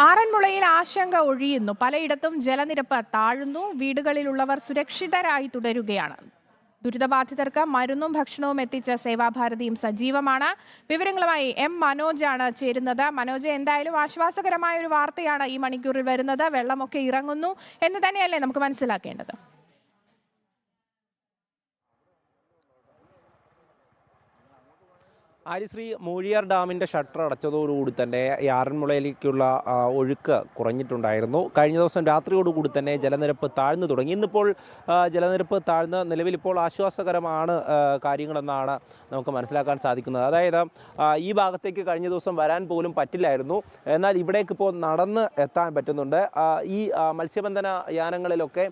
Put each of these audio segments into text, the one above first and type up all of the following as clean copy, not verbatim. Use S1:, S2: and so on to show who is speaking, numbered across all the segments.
S1: ആറന്മുളയിൽ ആശങ്ക ഒഴിയുന്നു. പലയിടത്തും ജലനിരപ്പ് താഴുന്നു. വീടുകളിലുള്ളവർ സുരക്ഷിതരായി തുടരുകയാണ്. ദുരിതബാധിതർക്ക് മരുന്നും ഭക്ഷണവും എത്തിച്ച സേവാഭാരതിയും സജീവമാണ്. വിവരങ്ങളുമായി എം മനോജാണ് ചേരുന്നത്. മനോജ്, എന്തായാലും ആശ്വാസകരമായ ഒരു വാർത്തയാണ് ഈ മണിക്കൂറിൽ വരുന്നത്. വെള്ളമൊക്കെ ഇറങ്ങുന്നു എന്ന് തന്നെയല്ലേ നമുക്ക് മനസ്സിലാക്കേണ്ടത്?
S2: ആര്യശ്രീ, മൂഴിയാർ ഡാമിൻ്റെ ഷട്ടർ അടച്ചതോടുകൂടി തന്നെ ഈ ആറന്മുളയിലേക്കുള്ള ഒഴുക്ക് കുറഞ്ഞിട്ടുണ്ടായിരുന്നു. കഴിഞ്ഞ ദിവസം രാത്രിയോടുകൂടി തന്നെ ജലനിരപ്പ് താഴ്ന്നു തുടങ്ങി. ഇന്നിപ്പോൾ ജലനിരപ്പ് താഴ്ന്ന് നിലവിലിപ്പോൾ ആശ്വാസകരമാണ് കാര്യങ്ങളെന്നാണ് നമുക്ക് മനസ്സിലാക്കാൻ സാധിക്കുന്നത്. അതായത് ഈ ഭാഗത്തേക്ക് കഴിഞ്ഞ ദിവസം വരാൻ പോലും പറ്റില്ലായിരുന്നു. എന്നാൽ ഇവിടേക്ക് ഇപ്പോൾ നടന്ന് എത്താൻ പറ്റുന്നുണ്ട്. ഈ മത്സ്യബന്ധന യാനങ്ങളിലൊക്കെ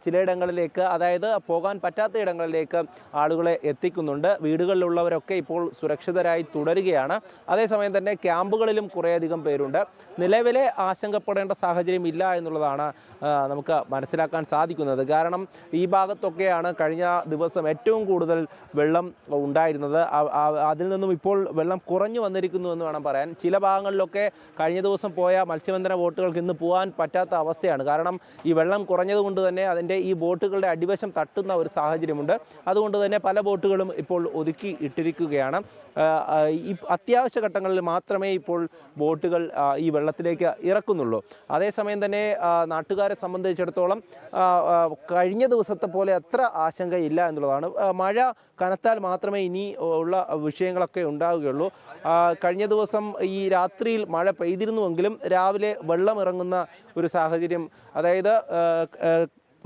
S2: ചിലയിടങ്ങളിലേക്ക്, അതായത് പോകാൻ പറ്റാത്ത ഇടങ്ങളിലേക്ക് ആളുകളെ എത്തിക്കുന്നുണ്ട്. വീടുകളിലുള്ളവരൊക്കെ ഇപ്പോൾ സുരക്ഷിതരായി തുടരുകയാണ്. അതേസമയം തന്നെ ക്യാമ്പുകളിലും കുറേയധികം പേരുണ്ട്. നിലവിലെ ആശങ്കപ്പെടേണ്ട സാഹചര്യം ഇല്ല എന്നുള്ളതാണ് നമുക്ക് മനസ്സിലാക്കാൻ സാധിക്കുന്നത്. കാരണം ഈ ഭാഗത്തൊക്കെയാണ് കഴിഞ്ഞ ദിവസം ഏറ്റവും കൂടുതൽ വെള്ളം ഉണ്ടായിരുന്നത്. അതിൽ നിന്നും ഇപ്പോൾ വെള്ളം കുറഞ്ഞു വന്നിരിക്കുന്നു എന്ന് വേണം പറയാൻ. ചില ഭാഗങ്ങളിലൊക്കെ കഴിഞ്ഞ ദിവസം പോയ മത്സ്യബന്ധന ബോട്ടുകൾക്ക് ഇന്ന് പോകാൻ പറ്റാത്ത അവസ്ഥയാണ്. കാരണം ഈ വെള്ളം കുറഞ്ഞതുകൊണ്ട് തന്നെ അതിൻ്റെ ഈ ബോട്ടുകളുടെ അടിവശം തട്ടുന്ന ഒരു സാഹചര്യമുണ്ട്. അതുകൊണ്ട് തന്നെ പല ബോട്ടുകളും ഇപ്പോൾ ഒതുക്കി ഇട്ടിരിക്കുകയാണ്. ഈ അത്യാവശ്യ ഘട്ടങ്ങളിൽ മാത്രമേ ഇപ്പോൾ ബോട്ടുകൾ ഈ വെള്ളത്തിലേക്ക് ഇറക്കുന്നുള്ളൂ. അതേസമയം തന്നെ നാട്ടുകാരെ സംബന്ധിച്ചിടത്തോളം കഴിഞ്ഞ ദിവസത്തെ പോലെ അത്ര ആശങ്കയില്ല എന്നുള്ളതാണ്. മഴ കനത്താൽ മാത്രമേ ഇനി ഉള്ള വിഷയങ്ങളൊക്കെ ഉണ്ടാവുകയുള്ളൂ. കഴിഞ്ഞ ദിവസം ഈ രാത്രിയിൽ മഴ പെയ്തിരുന്നുവെങ്കിലും രാവിലെ വെള്ളം ഇറങ്ങുന്ന ഒരു സാഹചര്യം, അതായത്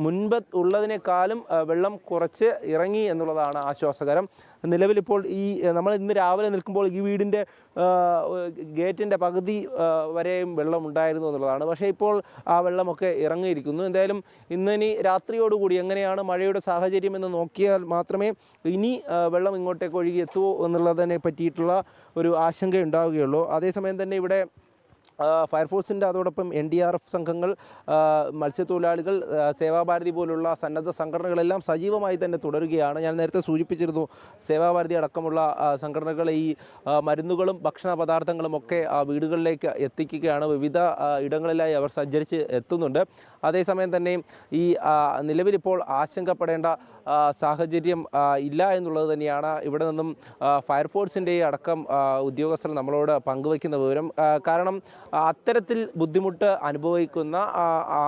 S2: മുൻപ് ഉള്ളതിനേക്കാളും വെള്ളം കുറച്ച് ഇറങ്ങി എന്നുള്ളതാണ് ആശ്വാസകരം. നിലവിലിപ്പോൾ ഈ നമ്മൾ ഇന്ന് രാവിലെ നിൽക്കുമ്പോൾ ഈ വീടിൻ്റെ ഗേറ്റിൻ്റെ പകുതി വരെയും വെള്ളം ഉണ്ടായിരുന്നു എന്നുള്ളതാണ്. പക്ഷേ ഇപ്പോൾ ആ വെള്ളമൊക്കെ ഇറങ്ങിയിരിക്കുന്നു. എന്തായാലും ഇന്നിനി രാത്രിയോടുകൂടി എങ്ങനെയാണ് മഴയുടെ സാഹചര്യം എന്ന് നോക്കിയാൽ മാത്രമേ ഇനി വെള്ളം ഇങ്ങോട്ടേക്ക് ഒഴുകി എത്തുമോ എന്നുള്ളതിനെ പറ്റിയിട്ടുള്ള ഒരു ആശങ്ക ഉണ്ടാവുകയുള്ളൂ. അതേസമയം തന്നെ ഇവിടെ ഫയർഫോഴ്സിൻ്റെ അതോടൊപ്പം NDRF സംഘങ്ങൾ, മത്സ്യത്തൊഴിലാളികൾ, സേവാഭാരതി പോലുള്ള സന്നദ്ധ സംഘടനകളെല്ലാം സജീവമായി തന്നെ തുടരുകയാണ്. ഞാൻ നേരത്തെ സൂചിപ്പിച്ചിരുന്നു, സേവാഭാരതി അടക്കമുള്ള സംഘടനകൾ ഈ മരുന്നുകളും ഭക്ഷണ പദാർത്ഥങ്ങളും ഒക്കെ വീടുകളിലേക്ക് എത്തിക്കുകയാണ്. വിവിധ ഇടങ്ങളിലായി അവർ സഞ്ചരിച്ച് എത്തുന്നുണ്ട്. അതേസമയം തന്നെ ഈ നിലവിലിപ്പോൾ ആശങ്കപ്പെടേണ്ട സാഹചര്യം ഇല്ല എന്നുള്ളത് തന്നെയാണ് ഇവിടെ നിന്നും ഫയർഫോഴ്സിൻ്റെ അടക്കം ഉദ്യോഗസ്ഥർ നമ്മളോട് പങ്കുവയ്ക്കുന്ന വിവരം. കാരണം അത്തരത്തിൽ ബുദ്ധിമുട്ട് അനുഭവിക്കുന്ന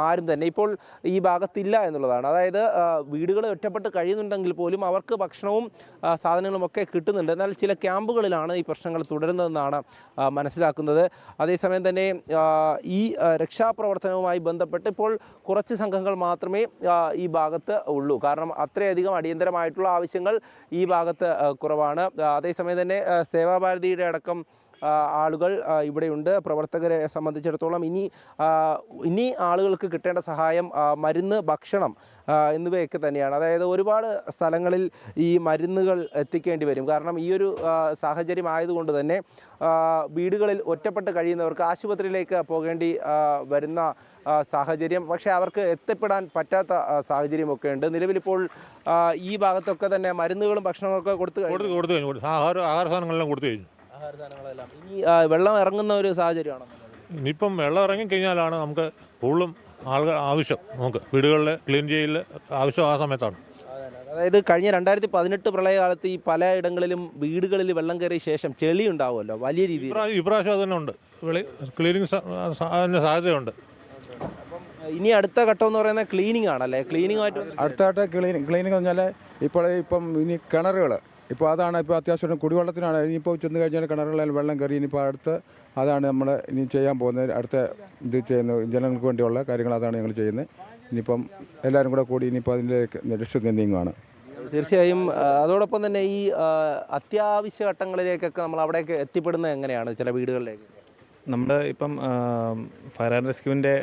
S2: ആരും തന്നെ ഇപ്പോൾ ഈ ഭാഗത്തില്ല എന്നുള്ളതാണ്. അതായത് വീടുകൾ ഒറ്റപ്പെട്ട് കഴിയുന്നുണ്ടെങ്കിൽ പോലും അവർക്ക് ഭക്ഷണവും സാധനങ്ങളും ഒക്കെ കിട്ടുന്നുണ്ട്. എന്നാൽ ചില ക്യാമ്പുകളിലാണ് ഈ പ്രശ്നങ്ങൾ തുടരുന്നതെന്നാണ് മനസ്സിലാക്കുന്നത്. അതേസമയം തന്നെ ഈ രക്ഷാപ്രവർത്തനവുമായി ബന്ധപ്പെട്ട് ഇപ്പോൾ കുറച്ച് സംഘങ്ങൾ മാത്രമേ ഈ ഭാഗത്ത് ഉള്ളൂ. കാരണം അത്രയധികം അടിയന്തരമായിട്ടുള്ള ആവശ്യങ്ങൾ ഈ ഭാഗത്ത് കുറവാണ്. അതേസമയം തന്നെ സേവാഭാരതിയുടെ അടക്കം ആളുകൾ ഇവിടെയുണ്ട്. പ്രവർത്തകരെ സംബന്ധിച്ചിടത്തോളം ഇനി ആളുകൾക്ക് കിട്ടേണ്ട സഹായം മരുന്ന്, ഭക്ഷണം എന്നിവയൊക്കെ തന്നെയാണ്. അതായത് ഒരുപാട് സ്ഥലങ്ങളിൽ ഈ മരുന്നുകൾ എത്തിക്കേണ്ടി വരും. കാരണം ഈ ഒരു സാഹചര്യം ആയതുകൊണ്ട് തന്നെ വീടുകളിൽ ഒറ്റപ്പെട്ട് കഴിയുന്നവർക്ക് ആശുപത്രിയിലേക്ക് പോകേണ്ടി വരുന്ന സാഹചര്യം, പക്ഷേ അവർക്ക് എത്തിപ്പെടാൻ പറ്റാത്ത സാഹചര്യമൊക്കെ ഉണ്ട്. നിലവിലിപ്പോൾ ഈ ഭാഗത്തൊക്കെ തന്നെ മരുന്നുകളും ഭക്ഷണങ്ങളൊക്കെ കൊടുത്തു കഴിഞ്ഞു.
S3: ആഹാര സാധനങ്ങളെല്ലാം കൊടുത്തു കഴിഞ്ഞു.
S2: ഇനി വെള്ളം ഇറങ്ങുന്ന ഒരു സാഹചര്യമാണോ?
S3: ഇനിയിപ്പം വെള്ളം ഇറങ്ങിക്കഴിഞ്ഞാലാണ് നമുക്ക് കൂടുതലും ആളുകൾ ആവശ്യം. നമുക്ക് വീടുകളിൽ ക്ലീൻ ചെയ്യൽ ആവശ്യം ആ സമയത്താണ്.
S2: അതായത് കഴിഞ്ഞ 2018 പ്രളയകാലത്ത് ഈ പല ഇടങ്ങളിലും വീടുകളിൽ വെള്ളം കയറിയ ശേഷം ചെളി ഉണ്ടാവുമല്ലോ വലിയ രീതിയിൽ.
S3: ഇപ്രാവശ്യം അത് തന്നെ ഉണ്ട്. ക്ലീനിങ് അതിന് സാധ്യതയുണ്ട്.
S2: ഇനി അടുത്ത ഘട്ടം എന്ന് പറയുന്നത് ക്ലീനിങ് ആണല്ലേ? ക്ലീനിങ്ങുമായിട്ട്
S4: അടുത്ത ക്ലീനിങ് പറഞ്ഞാൽ ഇപ്പം ഇനി കിണറുകൾ, ഇപ്പോൾ അതാണ് ഇപ്പോൾ അത്യാവശ്യം കുടിവെള്ളത്തിനാണ്. ഇനിയിപ്പോൾ ചെന്ന് കഴിഞ്ഞാൽ കിണറുകളിൽ വെള്ളം കയറി ഇനിയിപ്പോൾ അതാണ് നമ്മൾ ഇനി ചെയ്യാൻ പോകുന്നത്. അടുത്ത ഇത് ചെയ്യുന്ന ജനങ്ങൾക്ക് വേണ്ടിയുള്ള കാര്യങ്ങൾ അതാണ് ഞങ്ങൾ ചെയ്യുന്നത്. ഇനിയിപ്പം എല്ലാവരും കൂടി ഇനിയിപ്പോൾ അതിൻ്റെ ലക്ഷ്യത്തിൽ നീങ്ങുകയാണ്.
S2: തീർച്ചയായും. അതോടൊപ്പം തന്നെ ഈ അത്യാവശ്യ ഘട്ടങ്ങളിലേക്കൊക്കെ നമ്മൾ അവിടേക്ക് എത്തിപ്പെടുന്നത് എങ്ങനെയാണ്? ചില വീടുകളിലേക്ക്
S5: നമ്മൾ ഇപ്പം ഫയർ ആൻഡ് റെസ്ക്യൂവിൻ്റെ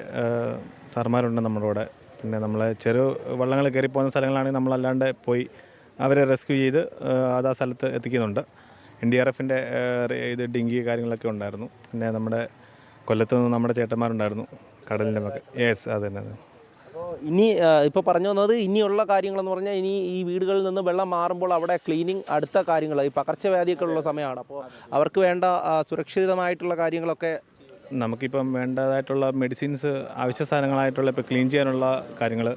S5: സാർമാരുണ്ട് നമ്മുടെ കൂടെ. പിന്നെ നമ്മൾ ചെറു വള്ളങ്ങൾ കയറിപ്പോകുന്ന സ്ഥലങ്ങളാണെങ്കിൽ നമ്മളല്ലാണ്ട് പോയി അവരെ റെസ്ക്യൂ ചെയ്ത് അത് ആ സ്ഥലത്ത് എത്തിക്കുന്നുണ്ട്. NDRFൻ്റെ ഇത് ഡിങ്കി കാര്യങ്ങളൊക്കെ ഉണ്ടായിരുന്നു. പിന്നെ നമ്മുടെ കൊല്ലത്ത് നിന്ന് നമ്മുടെ ചേട്ടന്മാരുണ്ടായിരുന്നു കടലിൻ്റെ മക്കൾ. യെസ്, അത് തന്നെ.
S2: അപ്പോൾ ഇനി ഇപ്പോൾ പറഞ്ഞു വന്നത് ഇനിയുള്ള കാര്യങ്ങളെന്ന് പറഞ്ഞാൽ ഇനി ഈ വീടുകളിൽ നിന്ന് വെള്ളം മാറുമ്പോൾ അവിടെ ക്ലീനിങ്, അടുത്ത കാര്യങ്ങൾ ഈ പകർച്ചവ്യാധിയൊക്കെ ഉള്ള സമയമാണ്. അപ്പോൾ അവർക്ക് വേണ്ട സുരക്ഷിതമായിട്ടുള്ള കാര്യങ്ങളൊക്കെ
S5: നമുക്കിപ്പം വേണ്ടതായിട്ടുള്ള മെഡിസിൻസ് ആവശ്യ സാധനങ്ങളായിട്ടുള്ള ഇപ്പോൾ ക്ലീൻ ചെയ്യാനുള്ള കാര്യങ്ങൾ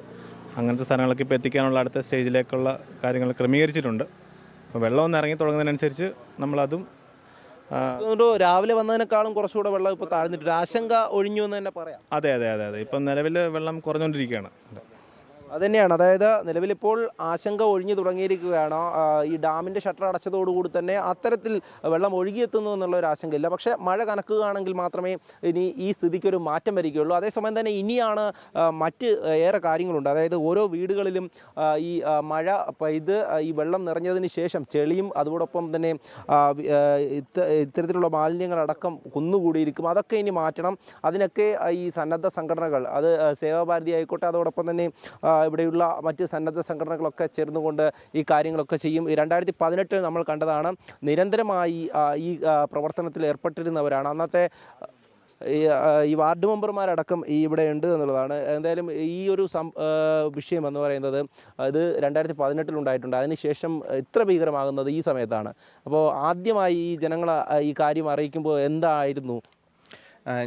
S5: അങ്ങനത്തെ സാധനങ്ങളൊക്കെ ഇപ്പോൾ എത്തിക്കാനുള്ള അടുത്ത സ്റ്റേജിലേക്കുള്ള കാര്യങ്ങൾ ക്രമീകരിച്ചിട്ടുണ്ട്. അപ്പോൾ വെള്ളം ഒന്ന് ഇറങ്ങി തുടങ്ങുന്നതിനനുസരിച്ച് നമ്മളതും
S2: അതുകൊണ്ട് രാവിലെ വന്നതിനേക്കാളും കുറച്ചുകൂടെ വെള്ളം ഇപ്പോൾ താഴ്ന്നിട്ട് ആശങ്ക ഒഴിഞ്ഞു എന്ന് തന്നെ പറയാം.
S5: അതെ അതെ അതെ അതെ ഇപ്പം നിലവിൽ വെള്ളം കുറഞ്ഞുകൊണ്ടിരിക്കുകയാണ്.
S2: അതുതന്നെയാണ്, അതായത് നിലവിലിപ്പോൾ ആശങ്ക ഒഴിഞ്ഞു തുടങ്ങിയിരിക്കുകയാണ്. ഈ ഡാമിൻ്റെ ഷട്ടർ അടച്ചതോടുകൂടി തന്നെ അത്തരത്തിൽ വെള്ളം ഒഴുകിയെത്തുന്നു എന്നുള്ള ഒരു ആശങ്കയില്ല. പക്ഷേ മഴ കനക്കുകയാണെങ്കിൽ മാത്രമേ ഇനി ഈ സ്ഥിതിക്കൊരു മാറ്റം വരികയുള്ളൂ. അതേസമയം തന്നെ ഇനിയാണ് മറ്റ് ഏറെ കാര്യങ്ങളുണ്ട്. അതായത് ഓരോ വീടുകളിലും ഈ മഴ പെയ്ത് ഈ വെള്ളം നിറഞ്ഞതിന് ശേഷം ചെളിയും അതോടൊപ്പം തന്നെ ഇത്തരത്തിലുള്ള മാലിന്യങ്ങളടക്കം കുന്നുകൂടിയിരിക്കും. അതൊക്കെ ഇനി മാറ്റണം. അതിനൊക്കെ ഈ സന്നദ്ധ സംഘടനകൾ, അത് സേവാഭാരതി ആയിക്കോട്ടെ, അതോടൊപ്പം തന്നെ ഇവിടെയുള്ള മറ്റ് സന്നദ്ധ സംഘടനകളൊക്കെ ചേർന്നുകൊണ്ട് ഈ കാര്യങ്ങളൊക്കെ ചെയ്യും. 2018 നമ്മൾ കണ്ടതാണ്. നിരന്തരമായി ഈ പ്രവർത്തനത്തിൽ ഏർപ്പെട്ടിരുന്നവരാണ് അന്നത്തെ ഈ വാർഡ് മെമ്പർമാരടക്കം ഇവിടെ ഉണ്ട് എന്നുള്ളതാണ്. എന്തായാലും ഈ ഒരു വിഷയം എന്ന് പറയുന്നത് ഇത് 2018 ഉണ്ടായിട്ടുണ്ട്. അതിനുശേഷം ഇത്ര ഭീകരമാകുന്നത് ഈ സമയത്താണ്. അപ്പോൾ ആദ്യമായി ഈ ജനങ്ങൾ ഈ കാര്യം അറിയിക്കുമ്പോൾ എന്തായിരുന്നു?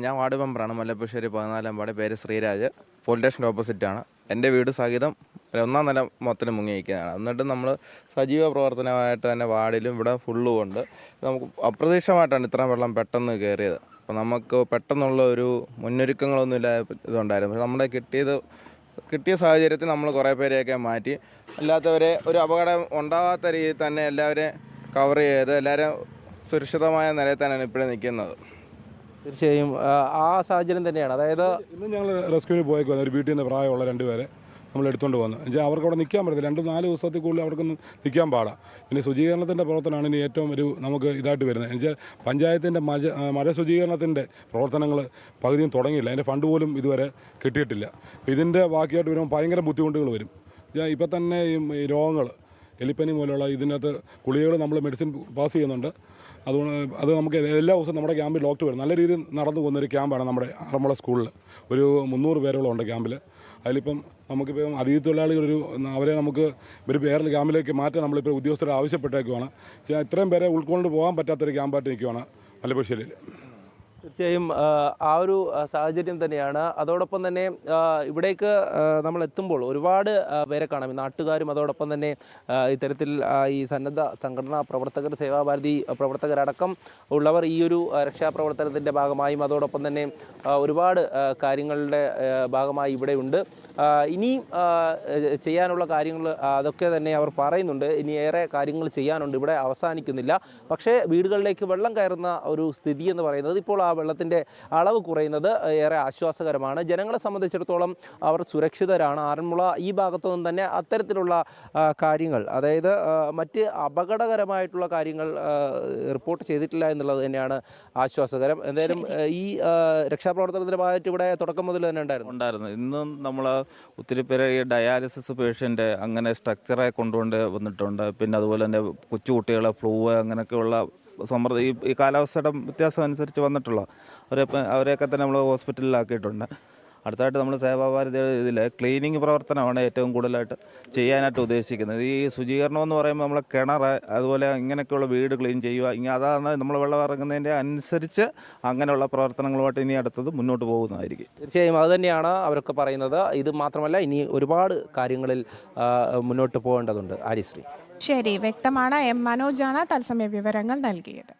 S6: ഞാൻ വാർഡ് മെമ്പറാണ്, മല്ലപ്പശ്ശേരി 14-ാം വാർഡ്. പേര് ശ്രീരാജ്. പോലീസ് സ്റ്റേഷൻ്റെ ഓപ്പോസിറ്റാണ്. എൻ്റെ വീട് സഹിതം 1-ാം നില മൊത്തം മുങ്ങിയിരിക്കുകയാണ്. എന്നിട്ട് നമ്മൾ സജീവ പ്രവർത്തനമായിട്ട് തന്നെ വാർഡിലും ഇവിടെ ഫുള്ളും ഉണ്ട്. നമുക്ക് അപ്രതീക്ഷിതമായിട്ടാണ് ഇത്രയും വെള്ളം പെട്ടെന്ന് കയറിയത്. അപ്പോൾ നമുക്ക് പെട്ടെന്നുള്ള ഒരു മുന്നൊരുക്കങ്ങളൊന്നും ഇല്ല ഇതുണ്ടായിരുന്നു. പക്ഷെ നമ്മുടെ കിട്ടിയ സാഹചര്യത്തിൽ നമ്മൾ കുറേ പേരെയൊക്കെ മാറ്റി, അല്ലാത്തവരെ ഒരു അപകടം ഉണ്ടാവാത്ത രീതിയിൽ തന്നെ എല്ലാവരെയും കവർ ചെയ്ത് എല്ലാവരും സുരക്ഷിതമായ നിലയിൽ തന്നെയാണ് ഇപ്പോഴും നിൽക്കുന്നത്.
S2: തീർച്ചയായും ആ സാഹചര്യം തന്നെയാണ്. അതായത്
S4: ഇന്ന് ഞങ്ങൾ റെസ്ക്യൂവിന് പോയേക്കുവാണ്. ഒരു വീട്ടിൽ നിന്ന് പ്രായമുള്ള 2 പേരെ നമ്മൾ എടുത്തുകൊണ്ട് വന്നു. എന്നുവെച്ചാൽ അവർക്ക് അവിടെ നിൽക്കാൻ പറ്റത്തില്ല. 2-4 ദിവസത്തിൽ കൂടുതൽ അവർക്കൊന്നും നിൽക്കാൻ പാടാം. പിന്നെ ശുചീകരണത്തിൻ്റെ പ്രവർത്തനമാണ് ഇനി ഏറ്റവും നമുക്ക് ഇതായിട്ട് വരുന്നത്. എന്നുവെച്ചാൽ പഞ്ചായത്തിൻ്റെ മഴ ശുചീകരണത്തിൻ്റെ പ്രവർത്തനങ്ങൾ പകുതിയും തുടങ്ങിയില്ല. അതിൻ്റെ ഫണ്ട് പോലും ഇതുവരെ കിട്ടിയിട്ടില്ല. ഇതിൻ്റെ ബാക്കിയായിട്ട് വരുമ്പോൾ ഭയങ്കര ബുദ്ധിമുട്ടുകൾ വരും. ഇപ്പം തന്നെ ഈ രോഗങ്ങൾ, എലിപ്പനി പോലുള്ള ഇതിനകത്ത് ഗുളികകൾ നമ്മൾ മെഡിസിൻ പാസ് ചെയ്യുന്നുണ്ട്. അത് നമുക്ക് എല്ലാ ദിവസവും നമ്മുടെ ക്യാമ്പിൽ ഡോക്ടർ വരും. നല്ല രീതിയിൽ നടന്നു പോകുന്നൊരു ക്യാമ്പാണ് നമ്മുടെ ആറന്മുള സ്കൂളിൽ. ഒരു 300 പേരോളം ഉണ്ട് ക്യാമ്പിൽ. അതിലിപ്പം നമുക്കിപ്പം അതിഥി തൊഴിലാളികളൊരു അവരെ നമുക്ക് ഒരു വേറെ ക്യാമ്പിലേക്ക് മാറ്റാൻ നമ്മളിപ്പോൾ ഉദ്യോഗസ്ഥരെ ആവശ്യപ്പെട്ടേക്കുവാണ്. ഇത്രയും പേരെ ഉൾക്കൊണ്ട് പോകാൻ പറ്റാത്തൊരു ക്യാമ്പായിട്ട് നിൽക്കുവാണ് മല്ലപ്പശ്ശേരിയിൽ.
S2: തീർച്ചയായും ആ ഒരു സാഹചര്യം തന്നെയാണ്. അതോടൊപ്പം തന്നെ ഇവിടേക്ക് നമ്മൾ എത്തുമ്പോൾ ഒരുപാട് പേരെ കാണാം. നാട്ടുകാരും അതോടൊപ്പം തന്നെ ഇത്തരത്തിൽ ഈ സന്നദ്ധ സംഘടനാ പ്രവർത്തകർ, സേവാഭാരതി പ്രവർത്തകരടക്കം ഉള്ളവർ ഈ ഒരു രക്ഷാപ്രവർത്തനത്തിൻ്റെ ഭാഗമായും അതോടൊപ്പം തന്നെ ഒരുപാട് കാര്യങ്ങളുടെ ഭാഗമായി ഇവിടെ ഉണ്ട്. ഇനിയും ചെയ്യാനുള്ള കാര്യങ്ങൾ അതൊക്കെ തന്നെ അവർ പറയുന്നുണ്ട്. ഇനി ഏറെ കാര്യങ്ങൾ ചെയ്യാനുണ്ട്, ഇവിടെ അവസാനിക്കുന്നില്ല. പക്ഷേ വീടുകളിലേക്ക് വെള്ളം കയറുന്ന ഒരു സ്ഥിതി എന്ന് പറയുന്നത്, ഇപ്പോൾ ആ വെള്ളത്തിൻ്റെ അളവ് കുറയുന്നത് ഏറെ ആശ്വാസകരമാണ്. ജനങ്ങളെ സംബന്ധിച്ചിടത്തോളം അവർ സുരക്ഷിതരാണ്. ആറന്മുള ഈ ഭാഗത്തു നിന്ന് തന്നെ അത്തരത്തിലുള്ള കാര്യങ്ങൾ, അതായത് മറ്റ് അപകടകരമായിട്ടുള്ള കാര്യങ്ങൾ റിപ്പോർട്ട് ചെയ്തിട്ടില്ല എന്നുള്ളത് തന്നെയാണ് ആശ്വാസകരം. എന്തായാലും ഈ രക്ഷാപ്രവർത്തനത്തിൻ്റെ ഭാഗമായിട്ട് ഇവിടെ തുടക്കം മുതൽ തന്നെ ഉണ്ടായിരുന്നു.
S6: ഇന്നും നമ്മൾ ഒത്തിരി പേര് ഈ ഡയാലിസിസ് പേഷ്യൻ്റ് അങ്ങനെ സ്ട്രക്ചറെ കൊണ്ടുകൊണ്ട് വന്നിട്ടുണ്ട്. പിന്നെ അതുപോലെ തന്നെ കൊച്ചുകുട്ടികളെ ഫ്ലൂ അങ്ങനെയൊക്കെയുള്ള ഈ കാലാവസ്ഥയുടെ വ്യത്യാസം അനുസരിച്ച് വന്നിട്ടുള്ള അവരെയൊക്കെ തന്നെ നമ്മൾ ഹോസ്പിറ്റലിലാക്കിയിട്ടുണ്ട്. അടുത്തായിട്ട് നമ്മൾ സേവാഭാരതിയുടെ ഇതിൽ ക്ലീനിങ് പ്രവർത്തനമാണ് ഏറ്റവും കൂടുതലായിട്ട് ചെയ്യാനായിട്ട് ഉദ്ദേശിക്കുന്നത്. ഈ ശുചീകരണം എന്ന് പറയുമ്പോൾ നമ്മൾ കിണർ അതുപോലെ ഇങ്ങനെയൊക്കെയുള്ള വീട് ക്ലീൻ ചെയ്യുക, അതാണ് നമ്മൾ വെള്ളം ഇറങ്ങുന്നതിൻ്റെ അനുസരിച്ച് അങ്ങനെയുള്ള പ്രവർത്തനങ്ങളുമായിട്ട് ഇനി അടുത്തത് മുന്നോട്ട് പോകുന്നതായിരിക്കും.
S2: തീർച്ചയായും അതുതന്നെയാണ് അവരൊക്കെ പറയുന്നത്. ഇത് മാത്രമല്ല, ഇനി ഒരുപാട് കാര്യങ്ങളിൽ മുന്നോട്ട് പോകേണ്ടതുണ്ട്. ആര്യശ്രീ.
S1: ശരി, വ്യക്തമാണ്. എം മനോജാണ് തത്സമയ വിവരങ്ങൾ നൽകിയത്.